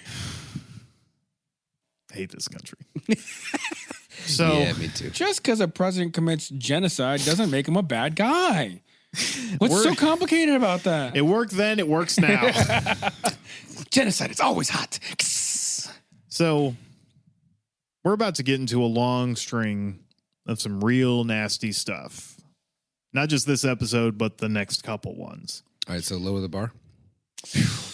hate this country. So Yeah, me too. Just because a president commits genocide doesn't make him a bad guy. What's so complicated about that? it worked then, it works now. Genocide is always hot. So we're about to get into a long string of some real nasty stuff. Not just this episode, but the next couple ones. All right, so lower the bar.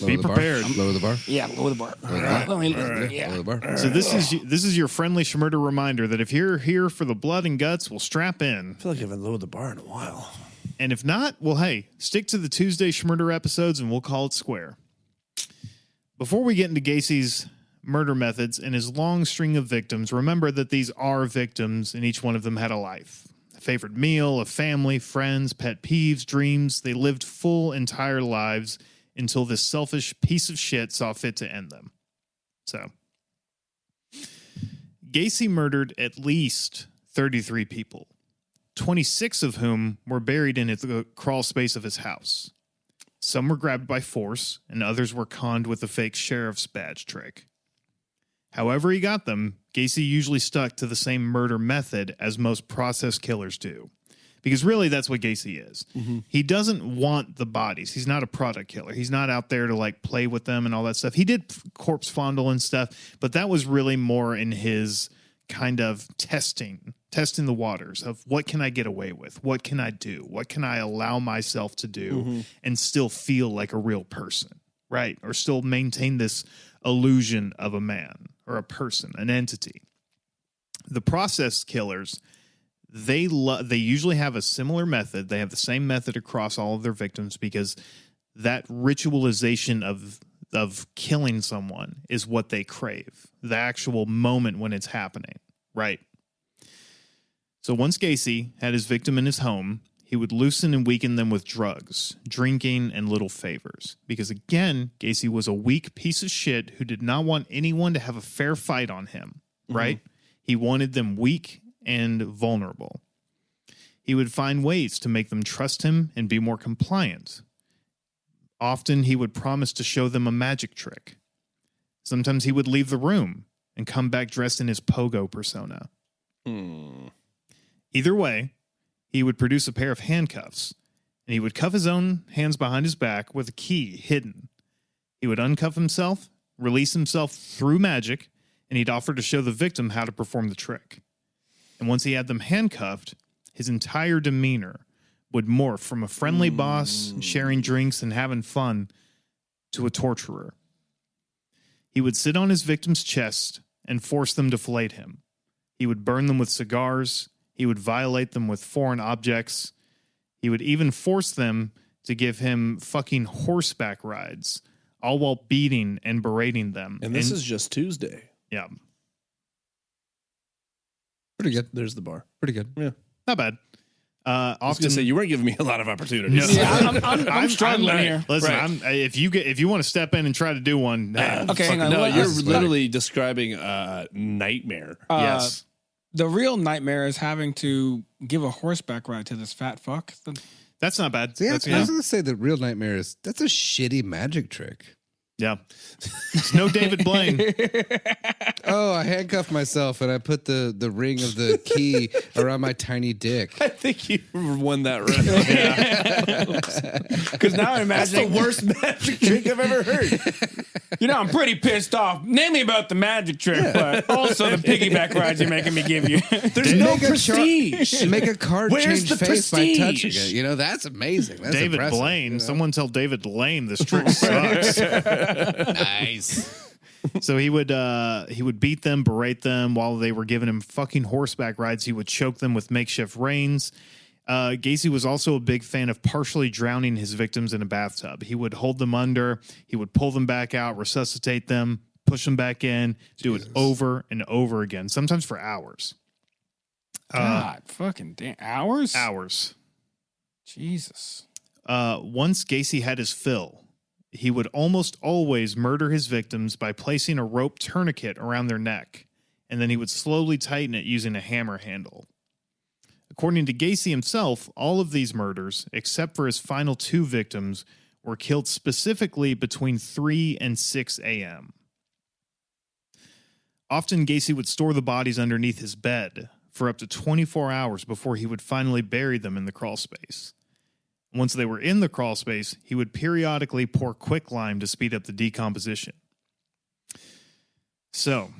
Be prepared. Lower the bar. Yeah, lower the bar. Lower the bar. So this is your friendly Schmurder reminder that if you're here for the blood and guts, we'll strap in. I feel like I haven't lowered the bar in a while. And if not, well, hey, stick to the Tuesday Schmurder episodes and we'll call it square. Before we get into Gacy's murder methods and his long string of victims, remember that these are victims and each one of them had a life. A favorite meal, a family, friends, pet peeves, dreams. They lived full, entire lives until this selfish piece of shit saw fit to end them. So, Gacy murdered at least 33 people, 26 of whom were buried in the crawl space of his house. Some were grabbed by force, and others were conned with a fake sheriff's badge trick. However he got them, Gacy usually stuck to the same murder method as most process killers do. Because really, that's what Gacy is. Mm-hmm. He doesn't want the bodies. He's not a product killer. He's not out there to like play with them and all that stuff. He did corpse fondle and stuff, but that was really more in his kind of testing the waters of what can I get away with? What can I do? What can I allow myself to do and still feel like a real person, right? Or still maintain this illusion of a man or a person, an entity. The process killers, they usually have a similar method. They have the same method across all of their victims because that ritualization of killing someone is what they crave. The actual moment when it's happening, right? So once Gacy had his victim in his home, he would loosen and weaken them with drugs, drinking, and little favors. Because again, Gacy was a weak piece of shit who did not want anyone to have a fair fight on him, right? He wanted them weak and vulnerable. He would find ways to make them trust him and be more compliant. Often he would promise to show them a magic trick. Sometimes he would leave the room and come back dressed in his pogo persona. Either way, he would produce a pair of handcuffs, and he would cuff his own hands behind his back with a key hidden. He would uncuff himself, release himself through magic, and he'd offer to show the victim how to perform the trick. And once he had them handcuffed, his entire demeanor would morph from a friendly boss sharing drinks and having fun to a torturer. He would sit on his victim's chest and force them to fillet him. He would burn them with cigars. He would violate them with foreign objects. He would even force them to give him fucking horseback rides, all while beating and berating them. And this is just Tuesday. Yeah, Pretty good. There's the bar. Pretty good. Yeah. not bad. I was Often gonna say you weren't giving me a lot of opportunities. No. Yeah, I'm struggling here. Listen, Right. if you want to step in and try to do one, Okay, hang on. No, What- you're this is literally describing a nightmare. yes. The real nightmare is having to give a horseback ride to this fat fuck. That's not bad. So yeah, That's, I was going to say the real nightmare is that's a shitty magic trick. yeah. It's no David Blaine. Oh, I handcuffed myself and I put the ring of the key around my tiny dick. I think you won that round. Because now I'm That's the imagining, worst magic trick I've ever heard. I'm pretty pissed off. Mainly about the magic trick, but also the piggyback rides you're making me give you. There's no Make a prestige. Make a card Where's change the face by touching prestige? it. That's amazing. That's David impressive, Blaine. Someone tell David Blaine this trick sucks. Nice. So he would beat them, berate them while they were giving him fucking horseback rides. He would choke them with makeshift reins. Gacy was also a big fan of partially drowning his victims in a bathtub. He would hold them under, he would pull them back out, resuscitate them, push them back in, do it over and over again, sometimes for hours. God, fucking damn. Hours? Hours. Jesus. Once Gacy had his fill, he would almost always murder his victims by placing a rope tourniquet around their neck, and then he would slowly tighten it using a hammer handle. According to Gacy himself, all of these murders, except for his final 2 victims, were killed specifically between 3 and 6 a.m. Often Gacy would store the bodies underneath his bed for up to 24 hours before he would finally bury them in the crawl space. Once they were in the crawl space, he would periodically pour quicklime to speed up the decomposition. So,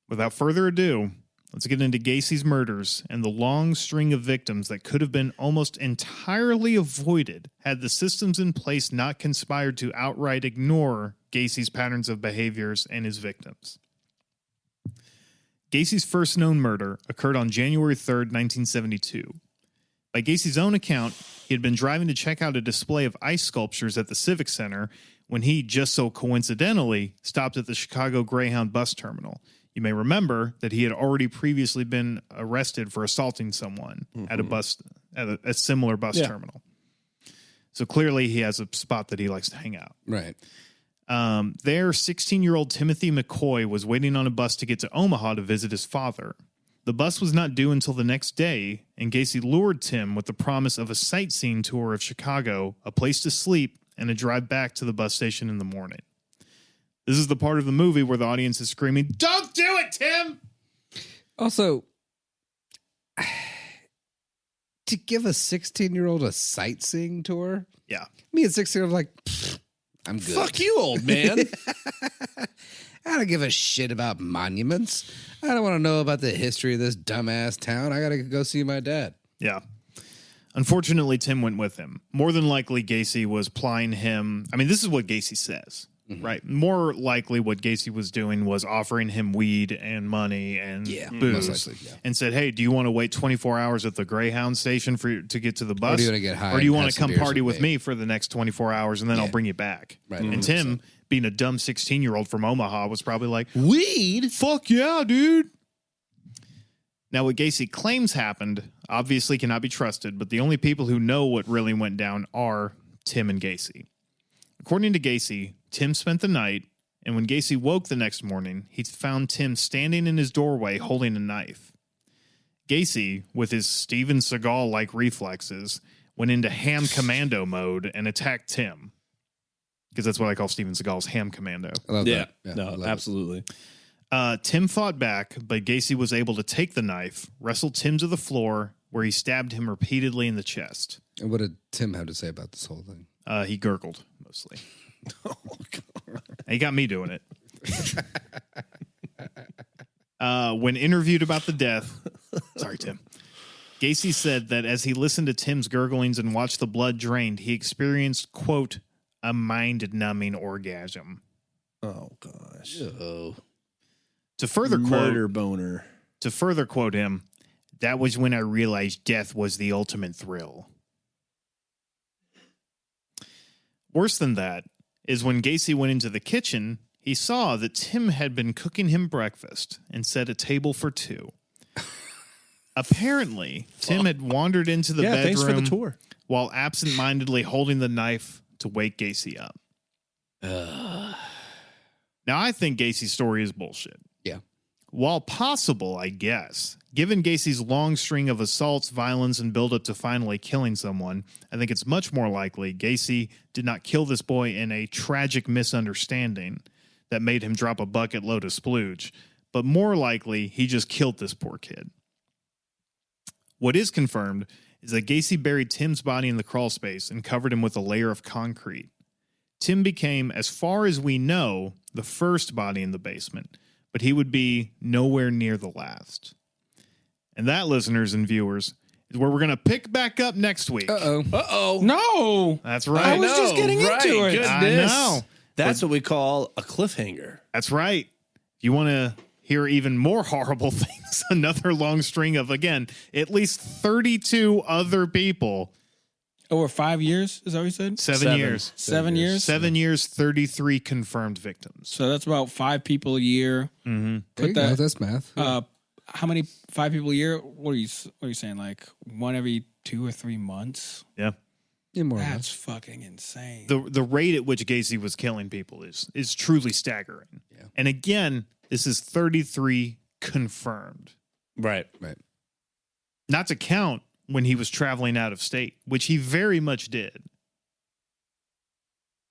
without further ado, let's get into Gacy's murders and the long string of victims that could have been almost entirely avoided had the systems in place not conspired to outright ignore Gacy's patterns of behaviors and his victims. Gacy's first known murder occurred on January 3rd, 1972. By Gacy's own account, he had been driving to check out a display of ice sculptures at the Civic Center when he, just so coincidentally, stopped at the Chicago Greyhound bus terminal. You may remember that he had already previously been arrested for assaulting someone at a similar bus terminal. So clearly he has a spot that he likes to hang out. Right. There, 16-year-old Timothy McCoy was waiting on a bus to get to Omaha to visit his father. The bus was not due until the next day, and Gacy lured Tim with the promise of a sightseeing tour of Chicago, a place to sleep, and a drive back to the bus station in the morning. This is the part of the movie where the audience is screaming, "Don't do it, Tim!" Also, to give a 16-year-old a sightseeing tour? Yeah. Me at 16, I'm like, I'm good. Fuck you, old man. I don't give a shit about monuments. I don't want to know about the history of this dumbass town. I got to go see my dad. Yeah. Unfortunately, Tim went with him. More than likely, Gacy was plying him. I mean, this is what Gacy says, right? More likely, what Gacy was doing was offering him weed and money and booze, most likely, yeah. and said, "Hey, do you want to wait 24 hours at the Greyhound station for you to get to the bus, Or do you want to get high or do you and want have to some come beers party with with me for the next 24 hours, and then I'll bring you back?" Right. And Tim, being a dumb 16-year-old from Omaha, was probably like, Weed? "Fuck yeah, dude." Now, what Gacy claims happened obviously cannot be trusted, but the only people who know what really went down are Tim and Gacy. According to Gacy, Tim spent the night, and when Gacy woke the next morning, he found Tim standing in his doorway holding a knife. Gacy, with his Steven Seagal-like reflexes, went into ham commando mode and attacked Tim. Because that's what I call Steven Seagal's ham commando. I love Yeah, that. I no, love it. absolutely. Tim fought back, but Gacy was able to take the knife, wrestle Tim to the floor, where he stabbed him repeatedly in the chest. And what did Tim have to say about this whole thing? He gurgled mostly. He got me doing it. When interviewed about the death, sorry, Tim, Gacy said that as he listened to Tim's gurglings and watched the blood drained, he experienced, quote, a mind-numbing orgasm. Oh gosh. Oh. To further Murder boner. To further quote him, that was when I realized death was the ultimate thrill. Worse than that is when Gacy went into the kitchen, he saw that Tim had been cooking him breakfast and set a table for two. Apparently, Tim had wandered into the bedroom thanks for the tour. while absent-mindedly holding the knife to wake Gacy up. Now, I think Gacy's story is bullshit. Yeah. While possible, I guess, given Gacy's long string of assaults, violence, and buildup to finally killing someone, I think it's much more likely Gacy did not kill this boy in a tragic misunderstanding that made him drop a bucket load of splooge, but more likely he just killed this poor kid. What is confirmed is that Gacy buried Tim's body in the crawl space and covered him with a layer of concrete. Tim became, as far as we know, the first body in the basement, but he would be nowhere near the last. And that, listeners and viewers, is where we're going to pick back up next week. Uh-oh. No. That's right. I was just getting into it. Goodness. I know. That's what we call a cliffhanger. That's right. If you want to hear even more horrible things, another long string of, again, at least 32 other people. Over 5 years, is that what you said? 7 years. 7 years? 7 years, 33 confirmed victims. So that's about 5 people a year. Mm-hmm. There you go. That's math. How many 5 people a year? What are you saying? Like one every 2 or 3 months? Yeah. Yeah, more or That's less. fucking insane. The rate at which Gacy was killing people is truly staggering. Yeah. And again, this is 33 confirmed. Right. Right. Not to count when he was traveling out of state, which he very much did.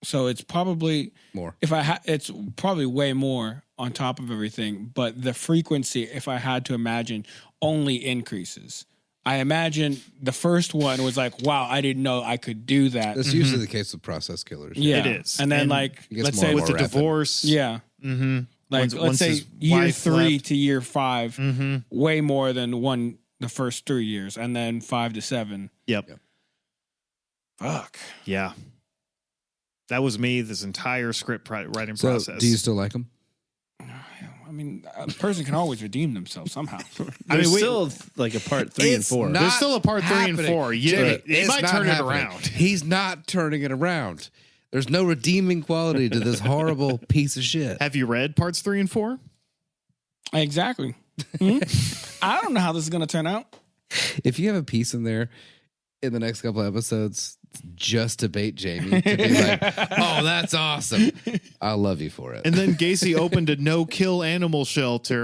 So it's probably More. it's probably way more on top of everything, but the frequency, if I had to imagine, only increases. I imagine the first one was like, wow, I didn't know I could do that. That's usually the case with process killers. Yeah. It is. And then And like, it gets let's more say and With the more rapid. divorce. yeah. Mm-hmm. Like let's say his year wife 3 left. to year 5, Mm-hmm. way more than the first 3 years, and then 5 to 7. Yep. Fuck. Yeah. That was me this entire script writing So, process. do you still like them? I mean, a person can always redeem themselves somehow. I mean, There's still like a part 3 and It's 4. not There's still a part 3 and happening. 4. Yeah, Jimmy, he it's might not turn happening. it around. He's not turning it around. There's no redeeming quality to this horrible piece of shit. Have you read parts 3 and 4? Exactly. I don't know how this is going to turn out. If you have a piece in there in the next couple episodes just to bait Jamie to be like, oh, that's awesome. I'll love you for it. And then Gacy opened a no-kill animal shelter.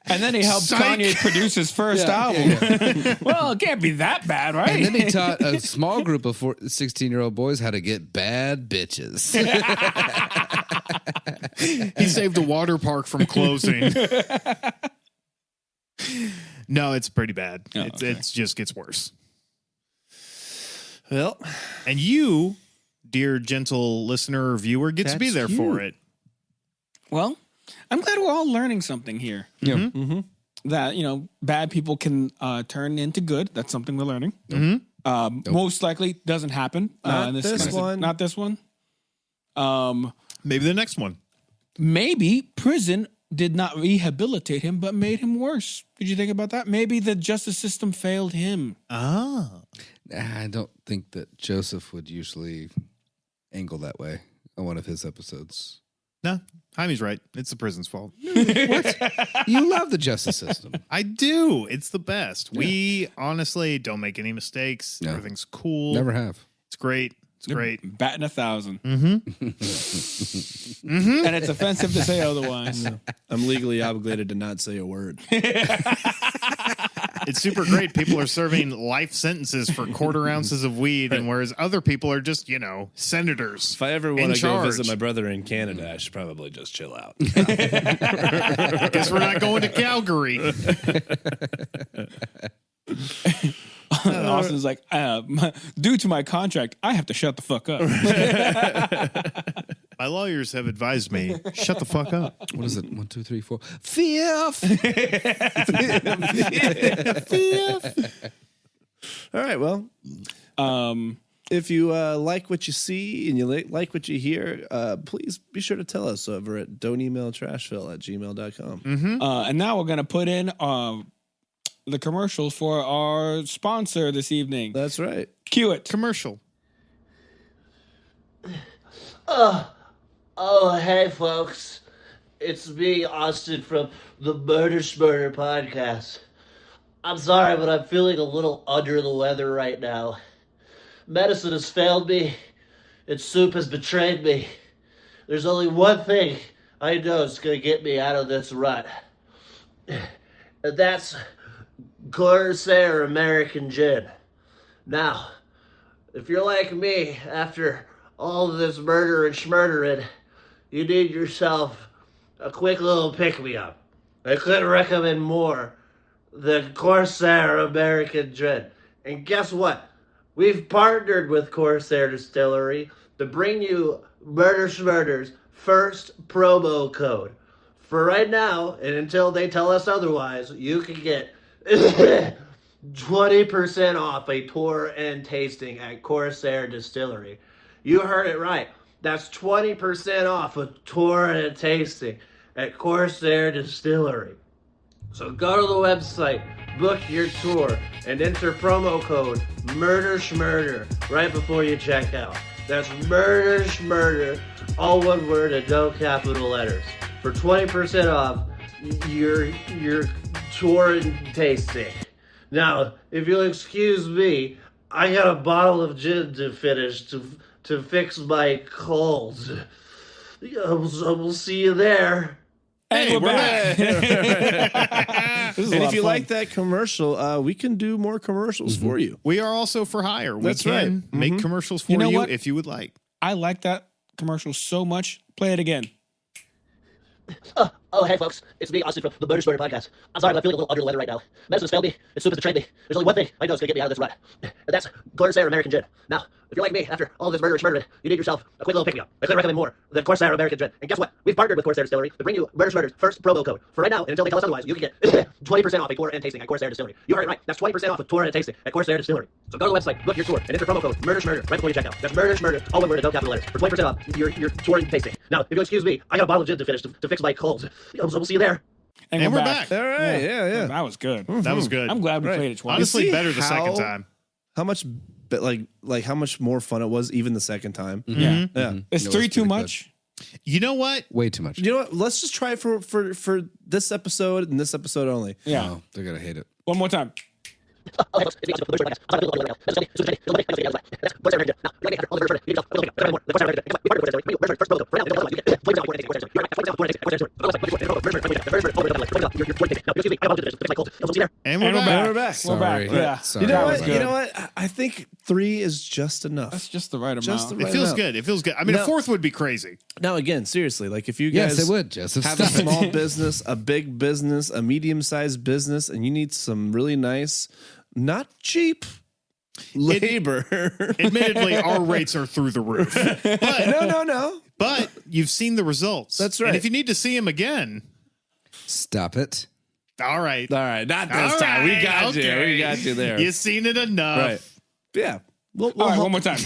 And then he helped Psych. Kanye produce his first album. Well, it can't be that bad, right? And then he taught a small group of 16-year-old boys how to get bad bitches. He saved a water park from closing. No, it's pretty bad. Oh, It's okay. just gets worse. Well, And you, dear gentle listener or viewer, get to be That's there you. for it. Well, I'm glad we're all learning something here. Yeah. Mm-hmm. That, bad people can turn into good. That's something we're learning. Most likely doesn't happen. Not in this kind of- one. Not this one. Maybe the next one. Maybe prison did not rehabilitate him, but made him worse. Did you think about that? Maybe the justice system failed him. Ah. I don't think that Joseph would usually angle that way on one of his episodes. No, Jaime's right. It's the prison's fault. You love the justice system. I do. It's the best. We honestly don't make any mistakes. No. Everything's cool. Never have. It's great. It's great. Batting 1,000. Mm-hmm. And it's offensive to say otherwise. I'm legally obligated to not say a word. It's super great. People are serving life sentences for quarter ounces of weed, and whereas other people are just, senators. If I ever In want to go charge. visit my brother in Canada, I should probably just chill out. I guess we're not going to Calgary. Austin's like, due to my contract, I have to shut the fuck up. My lawyers have advised me, shut the fuck up. What is it? 1, 2, 3, 4. Fifth. All right. Well, if you like what you see and you like what you hear, please be sure to tell us over at don'temailtrashville@gmail.com. And now we're gonna put in the commercials for our sponsor this evening. That's right. Cue it. Commercial. Oh, hey, folks. It's me, Austin, from the Murder Smurder podcast. I'm sorry, but I'm feeling a little under the weather right now. Medicine has failed me, and soup has betrayed me. There's only one thing I know is going to get me out of this rut. And that's Corsair American Gin. Now, if you're like me, after all of this murder and schmurdering, you need yourself a quick little pick-me-up. I couldn't recommend more than Corsair American Gin. And guess what? We've partnered with Corsair Distillery to bring you Murder Schmurder's first promo code. For right now, and until they tell us otherwise, you can get 20% off a tour and tasting at Corsair Distillery. You heard it right. That's 20% off a tour and a tasting at Corsair Distillery. So go to the website, book your tour, and enter promo code MURDERSCHMURDER right before you check out. That's Murder Schmurder, all one word and no capital letters, for 20% off your tour and tasting. Now, if you'll excuse me, I got a bottle of gin to finish to fix my colds. We'll see you there. And we're back. And if you like that commercial, we can do more commercials for you. We are also for hire. We That's can right. make commercials for You know you what? if you would like. I like that commercial so much. Play it again. Oh, hey, folks. It's me, Austin, from the Murder Smurder podcast. I'm sorry, but I'm feeling a little under the weather right now. Medicine has failed me, and soup has betrayed me. There's only one thing I know is going to get me out of this rut, and that's Corsair American Gin. Now, if you're like me, after all this murder and schmurdering, you need yourself a quick little pick-me-up. I couldn't recommend more than Corsair American Gin. And guess what? We've partnered with Corsair Distillery to bring you Murder Smurder's first promo code. For right now, and until they tell us otherwise, you can get 20% off a tour and tasting at Corsair Distillery. You heard it right. That's 20% off a tour and tasting at Corsair Distillery. So go to the website, book your tour, and enter promo code Murder Smurder right before you check out. That's Murder Smurder, all one word and no capital letters, for 20% off your tour and tasting. Now, if you'll excuse me, I got a bottle of gin to finish to fix my colds. So we'll see you there. And we're back. All right. Yeah. That was good. That was good. I'm glad we Right. played it twice. Honestly, see better the second how- time. How much, like how much more fun it was even the second time. Yeah. Yeah. Is It was 3 too pretty much? You know what? Way too much. You know what? Let's just try it for this episode and this episode only. Yeah. Oh, they're going to hate it. One more time. Oh, hey, folks. It's me, Austin, from the Murder Smurder podcast. I'm sorry, but I'm feeling a little under the weather right now. That's Corsair American Gin. Now, if you're like me, after all the murder and schmurdering, you need yourself a quick little pick-me-up. The Corsair American Gin. We partnered with Corsair Distillery. Bring you Murder Smurder's first promo code. For right now, until they tell us otherwise, you get 20% off tour and tasting at Corsair Distillery. You're right. 20% off tour and tasting at Corsair Distillery. So go to the website, book your tour, and enter promo code Murder Smurder. Murder Smurder, all the way to your tour and tasting. Now, excuse me, I have a bottle to fix my cold. So we'll see you there. And we're And we're back. back. We're back. We're back. Sorry. Yeah. Sorry. You know That was what? good. You know what? I think 3 is just enough. That's just the right amount. Just the It right feels amount. good. It feels good. I mean, a No. fourth would be crazy. Now, again, seriously, like if you guys Yes, it would, Joseph. have a Stop it. small business, a big business, a medium-sized business, and you need some really nice, not cheap labor. Admittedly, our rates are through the roof. No. But you've seen the results. That's right. And if you need to see them again, Stop it. all right. All right, not this All time. right, We got you. okay. We got you there. You've seen it enough. Right. Yeah. We'll All right, help- one more time.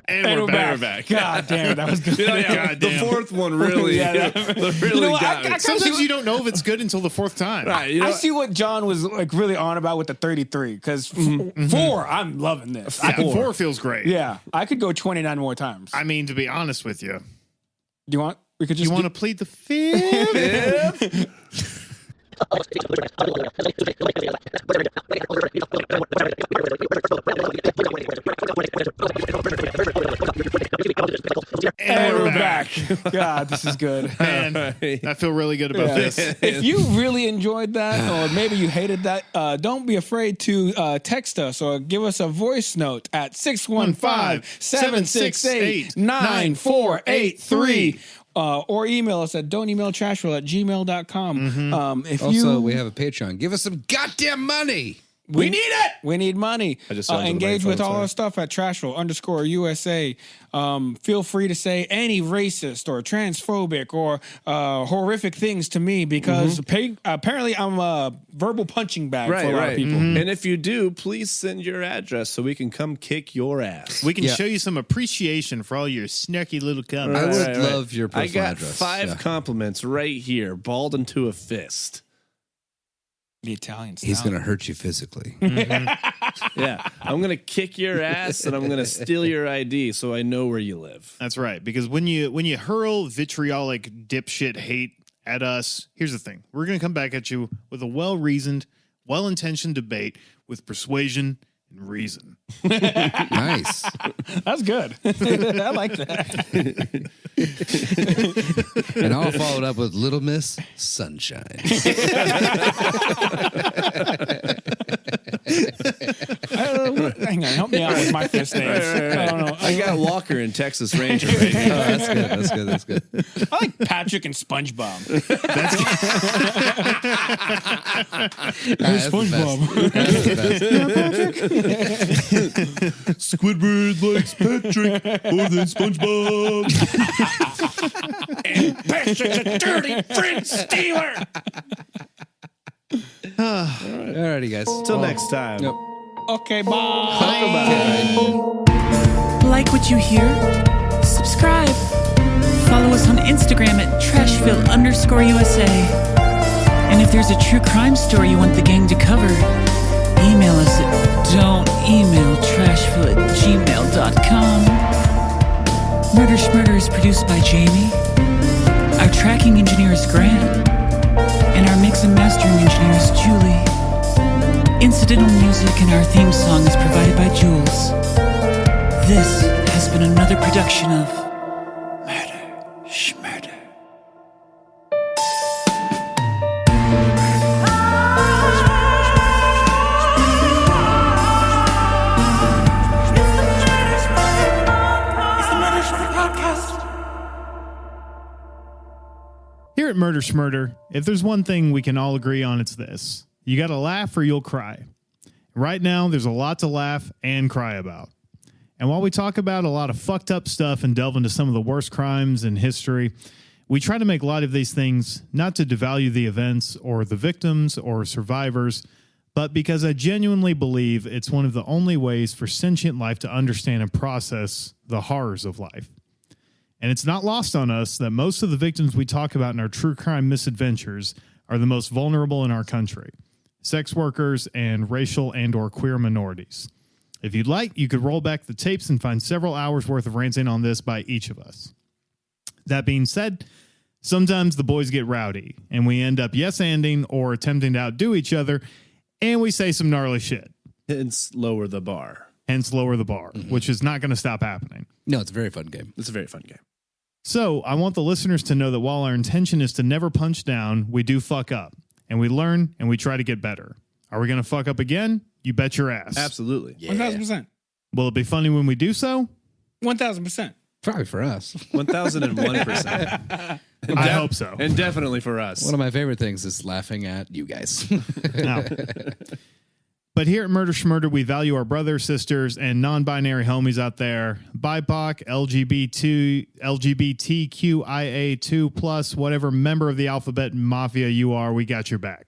And we're back. back. God damn it, that was good. God The damn. fourth one really, Yeah, really You know what? got I- me. I- Sometimes you don't know if it's good until the fourth time. Right, you know, I see what John was like really on about with the 33 because 4, I'm loving this. Yeah, four feels great. Yeah, I could go 29 more times. I mean, to be honest with you, Do you want? We could just. you want to plead the fifth? And we're back. God, this is good. Man, I feel really good about this. If you really enjoyed that, or maybe you hated that, don't be afraid to text us or give us a voice note at 615-768-9483. Or email us at don'temailtrashville@gmail.com. If Also, we have a Patreon. Give us some goddamn money. we need it. We need money. I just yelled into the engage with microphone, all our stuff at Trashville_USA. Feel free to say any racist or transphobic or horrific things to me because apparently I'm a verbal punching bag for a lot of people. And if you do, please send your address so we can come kick your ass. We can show you some appreciation for all your snarky little comments. I would love your I personal got address. 5 compliments right here, balled into a fist. The Italian style. He's going to hurt you physically. Yeah, I'm gonna kick your ass and I'm gonna steal your ID so I know where you live. That's right. Because when you hurl vitriolic dipshit hate at us, here's the thing: we're gonna come back at you with a well-reasoned, well-intentioned debate with persuasion and reason. Nice. That's good. I like that. And I'll follow it up with Little Miss Sunshine. Hang on, help me out with my fist names. I don't know. I got Walker in Texas Ranger right here. Oh, that's good. That's good. That's good. I like Patrick and SpongeBob. SpongeBob. That's the best. Squidward likes Patrick more than SpongeBob. And Patrick's a dirty friend stealer. Alrighty, guys. Till next time. Yep. Okay, bye. Like what you hear? Subscribe. Follow us on Instagram at Trashville_USA. And if there's a true crime story you want the gang to cover, email us at don'temailtrashville@gmail.com. Murder Schmurder is produced by Jamie. Our tracking engineer is Grant. And our mix and mastering engineer is Julie. Incidental music and our theme song is provided by Jules. This has been another production of Murder Schmurder. Here at Murder Schmurder, if there's one thing we can all agree on, it's this. You gotta laugh or you'll cry. Right now, there's a lot to laugh and cry about. And while we talk about a lot of fucked up stuff and delve into some of the worst crimes in history, we try to make light of these things, not to devalue the events or the victims or survivors, but because I genuinely believe it's one of the only ways for sentient life to understand and process the horrors of life. And it's not lost on us that most of the victims we talk about in our true crime misadventures are the most vulnerable in our country. Sex workers and racial and or queer minorities. If you'd like, you could roll back the tapes and find several hours worth of ranting on this by each of us. That being said, sometimes the boys get rowdy and we end up yes-anding or attempting to outdo each other and we say some gnarly shit. Hence, lower the bar. Hence lower the bar, which is not going to stop happening. No, it's a very fun game. It's a very fun game. So I want the listeners to know that while our intention is to never punch down, we do fuck up. And we learn and we try to get better. Are we going to fuck up again? You bet your ass. Absolutely. 1,000%. Will it be funny when we do so? 1,000%. Probably for us. 1,001%. I hope so. And definitely for us. One of my favorite things is laughing at you guys. No. But here at Murder Schmurder, we value our brothers, sisters, and non-binary homies out there. BIPOC, LGBTQIA2+, whatever member of the alphabet mafia you are, we got your back.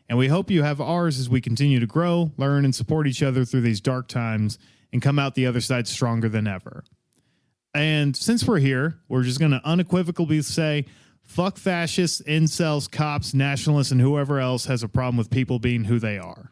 And we hope you have ours as we continue to grow, learn, and support each other through these dark times and come out the other side stronger than ever. And since we're here, we're just going to unequivocally say, fuck fascists, incels, cops, nationalists, and whoever else has a problem with people being who they are.